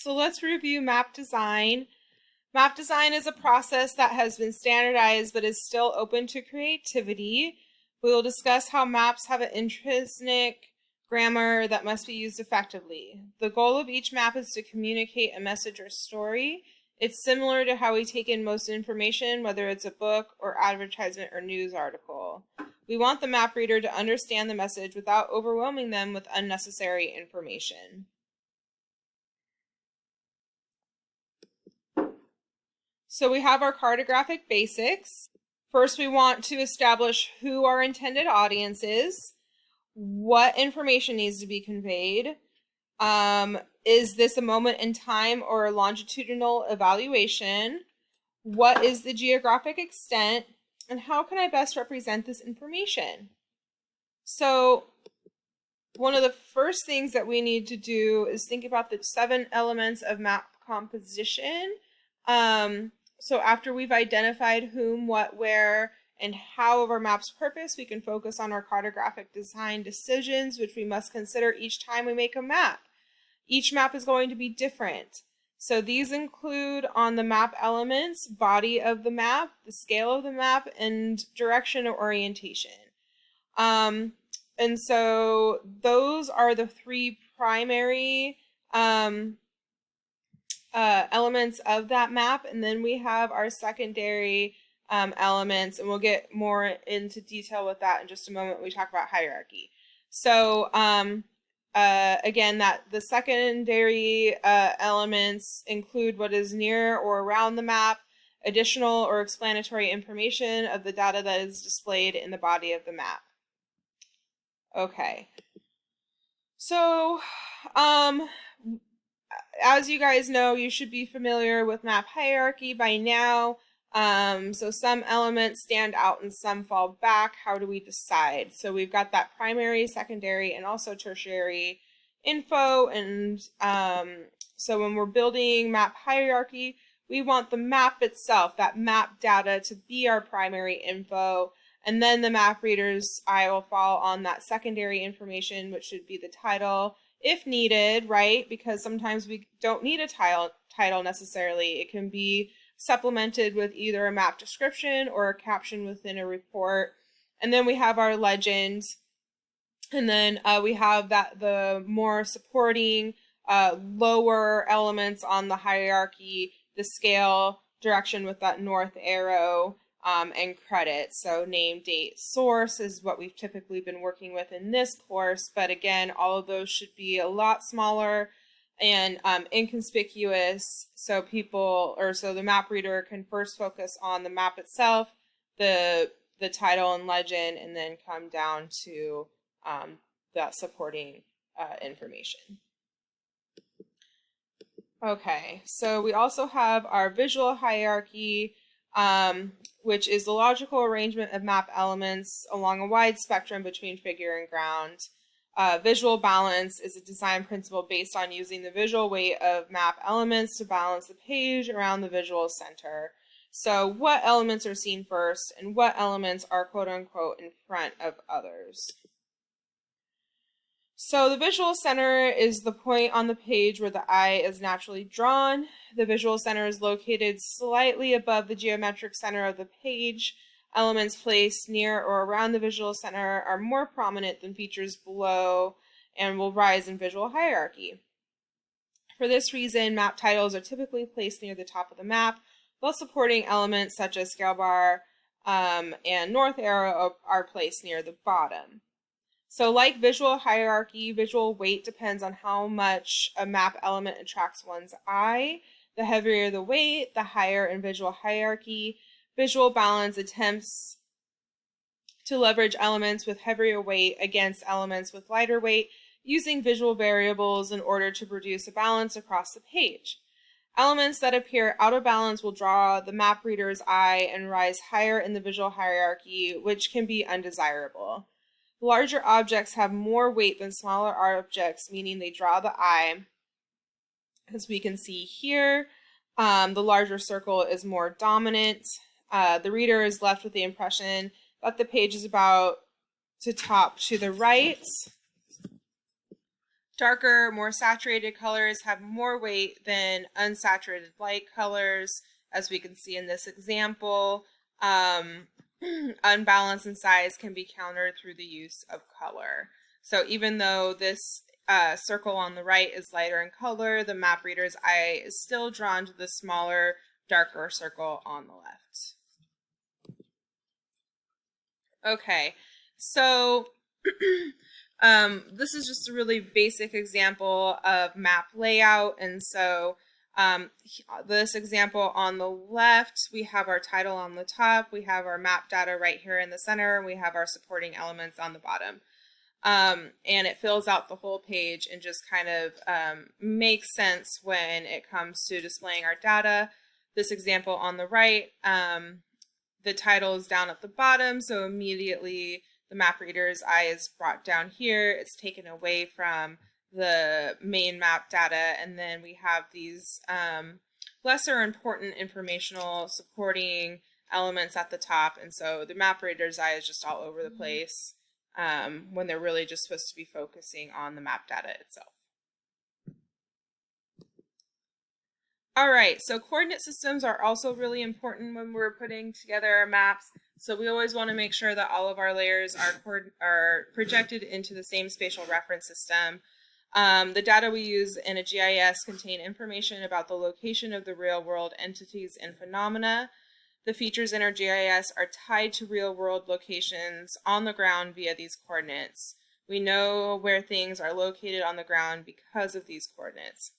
So let's review map design. Map design is a process that has been standardized but is still open to creativity. We will discuss how maps have an intrinsic grammar that must be used effectively. The goal of each map is to communicate a message or story. It's similar to how we take in most information, whether it's a book or advertisement or news article. We want the map reader to understand the message without overwhelming them with unnecessary information. So we have our cartographic basics. First, we want to establish who our intended audience is, what information needs to be conveyed. Is this a moment in time or a longitudinal evaluation? What is the geographic extent? And how can I best represent this information? So one of the first things that we need to do is think about the 7 elements of map composition. So after we've identified whom, what, where, and how of our map's purpose, we can focus on our cartographic design decisions, which we must consider each time we make a map. Each map is going to be different. So these include on the map elements, body of the map, the scale of the map, and direction or orientation. And so those are the 3 primary elements of that map, and then we have our secondary elements, and we'll get more into detail with that in just a moment when we talk about hierarchy. So again, that the secondary elements include what is near or around the map, additional or explanatory information of the data that is displayed in the body of the map. Okay, so as you guys know, you should be familiar with map hierarchy by now. So some elements stand out and some fall back. How do we decide? So we've got that primary, secondary, and also tertiary info. And so when we're building map hierarchy, we want the map itself, that map data, to be our primary info. And then the map reader's eye will fall on that secondary information, which should be the title, if needed, right? Because sometimes we don't need a title necessarily. It can be supplemented with either a map description or a caption within a report. And then we have our legend. And then we have the more supporting lower elements on the hierarchy, the scale, direction with that north arrow, and credits. So name, date, source is what we've typically been working with in this course. But again, all of those should be a lot smaller and inconspicuous, so so the map reader can first focus on the map itself, the title and legend, and then come down to that supporting information. Okay, so we also have our visual hierarchy, which is the logical arrangement of map elements along a wide spectrum between figure and ground. Visual balance is a design principle based on using the visual weight of map elements to balance the page around the visual center. So what elements are seen first and what elements are quote-unquote in front of others? So the visual center is the point on the page where the eye is naturally drawn. The visual center is located slightly above the geometric center of the page. Elements placed near or around the visual center are more prominent than features below and will rise in visual hierarchy. For this reason, map titles are typically placed near the top of the map, while supporting elements such as scale bar and north arrow are placed near the bottom. So like visual hierarchy, visual weight depends on how much a map element attracts one's eye. The heavier the weight, the higher in visual hierarchy. Visual balance attempts to leverage elements with heavier weight against elements with lighter weight, using visual variables in order to produce a balance across the page. Elements that appear out of balance will draw the map reader's eye and rise higher in the visual hierarchy, which can be undesirable. Larger objects have more weight than smaller objects, meaning they draw the eye. As we can see here, the larger circle is more dominant. The reader is left with the impression that the page is about to top to the right. Darker, more saturated colors have more weight than unsaturated light colors, as we can see in this example. Unbalance in size can be countered through the use of color. So even though this circle on the right is lighter in color, the map reader's eye is still drawn to the smaller, darker circle on the left. Okay, so this is just a really basic example of map layout. And so this example on the left, we have our title on the top, we have our map data right here in the center, and we have our supporting elements on the bottom. And it fills out the whole page and just kind of makes sense when it comes to displaying our data. This example on the right, the title is down at the bottom, so immediately the map reader's eye is brought down here. It's taken away from the main map data, and then we have these lesser important informational supporting elements at the top, and so the map reader's eye is just all over the place when they're really just supposed to be focusing on the map data itself. All right, so coordinate systems are also really important when we're putting together our maps. So we always want to make sure that all of our layers are projected into the same spatial reference system. The data we use in a GIS contain information about the location of the real-world entities and phenomena. The features in our GIS are tied to real-world locations on the ground via these coordinates. We know where things are located on the ground because of these coordinates.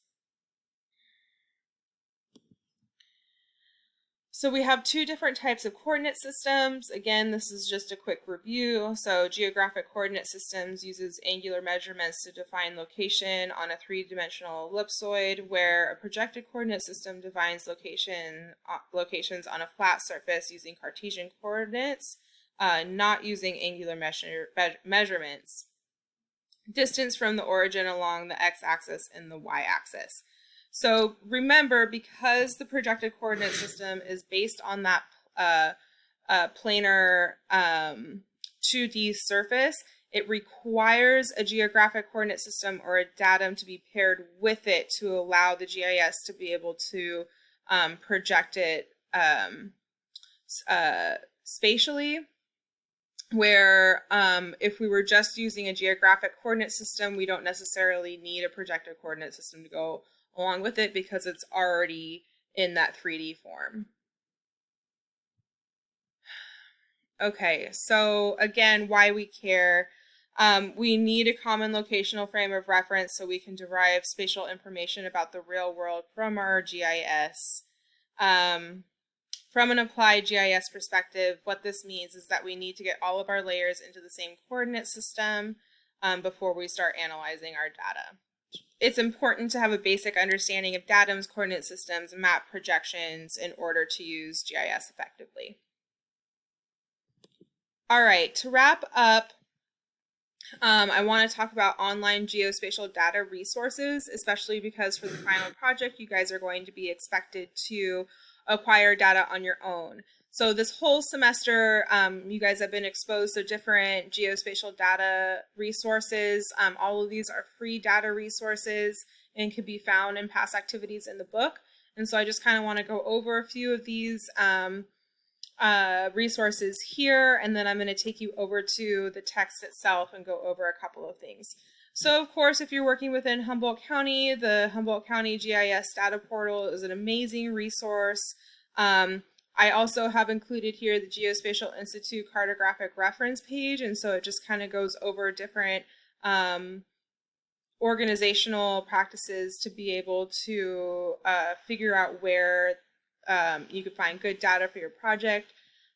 So we have two different types of coordinate systems. Again, this is just a quick review. So geographic coordinate systems uses angular measurements to define location on a three-dimensional ellipsoid, where a projected coordinate system defines locations on a flat surface using Cartesian coordinates, not using angular measurements. Distance from the origin along the x-axis and the y-axis. So remember, because the projected coordinate system is based on that planar 2D surface, it requires a geographic coordinate system or a datum to be paired with it to allow the GIS to be able to project it spatially. Where if we were just using a geographic coordinate system, we don't necessarily need a projected coordinate system to go along with it because it's already in that 3D form. Okay, so again, why we care. We need a common locational frame of reference so we can derive spatial information about the real world from our GIS. From an applied GIS perspective, what this means is that we need to get all of our layers into the same coordinate system before we start analyzing our data. It's important to have a basic understanding of datums, coordinate systems, and map projections in order to use GIS effectively. All right, to wrap up, I want to talk about online geospatial data resources, especially because for the final project, you guys are going to be expected to acquire data on your own. So this whole semester, you guys have been exposed to different geospatial data resources. All of these are free data resources and can be found in past activities in the book. And so I just kind of want to go over a few of these resources here, and then I'm going to take you over to the text itself and go over a couple of things. So of course, if you're working within Humboldt County, the Humboldt County GIS data portal is an amazing resource. I also have included here the Geospatial Institute cartographic reference page, and so it just kind of goes over different organizational practices to be able to figure out where you can find good data for your project.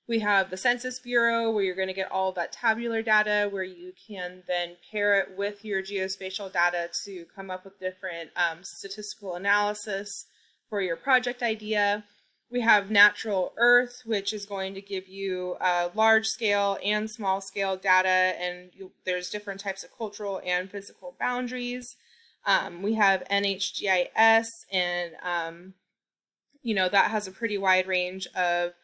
We have the Census Bureau, where you're going to get all of that tabular data, where you can then pair it with your geospatial data to come up with different statistical analysis for your project idea. We have Natural Earth, which is going to give you large scale and small scale data, and there's different types of cultural and physical boundaries. We have NHGIS, and that has a pretty wide range of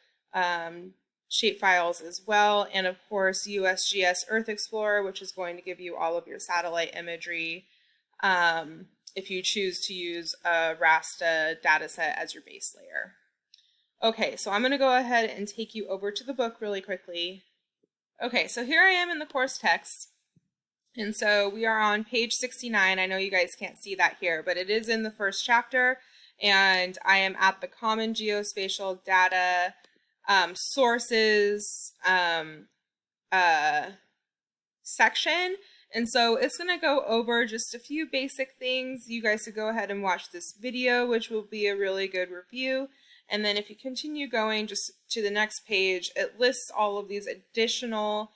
shapefiles as well. And of course, USGS Earth Explorer, which is going to give you all of your satellite imagery. if you choose to use a RASTA dataset as your base layer. Okay, so I'm going to go ahead and take you over to the book really quickly. Okay, so here I am in the course text. And so we are on page 69. I know you guys can't see that here, but it is in the first chapter. And I am at the Common Geospatial Data Sources section. And so it's going to go over just a few basic things. You guys should go ahead and watch this video, which will be a really good review. And then if you continue going just to the next page, it lists all of these additional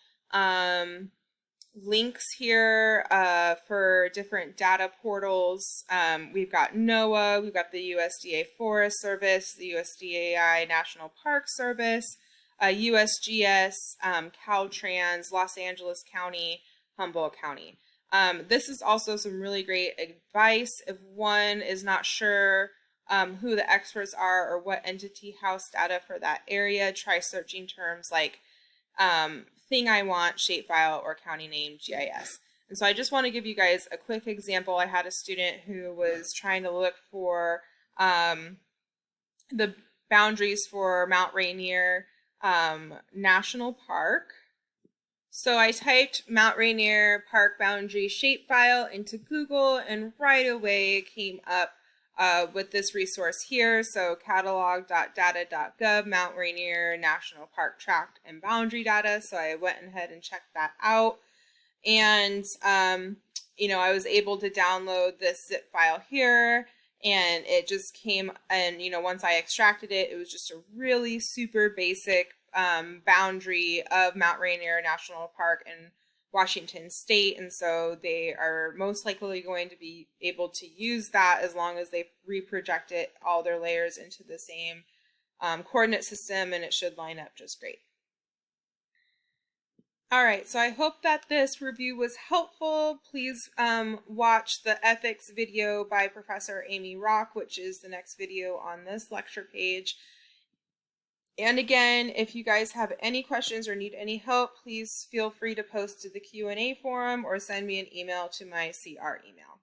links here for different data portals. We've got NOAA, we've got the USDA Forest Service, the USDA National Park Service, USGS, Caltrans, Los Angeles County, Humboldt County. This is also some really great advice. If one is not sure who the experts are or what entity house data for that area, try searching terms like thing I want, shapefile, or county name GIS. And so I just want to give you guys a quick example. I had a student who was trying to look for the boundaries for Mount Rainier National Park. So I typed Mount Rainier Park boundary shapefile into Google, and right away it came up with this resource here. So catalog.data.gov, Mount Rainier National Park tract and boundary data. So I went ahead and checked that out. And, you know, I was able to download this zip file here, and it just came, and, you know, once I extracted it, it was just a really super basic boundary of Mount Rainier National Park and Washington State, and so they are most likely going to be able to use that as long as they reprojected all their layers into the same coordinate system, and it should line up just great. Alright, so I hope that this review was helpful. Please watch the ethics video by Professor Amy Rock, which is the next video on this lecture page. And again, if you guys have any questions or need any help, please feel free to post to the Q&A forum or send me an email to my CR email.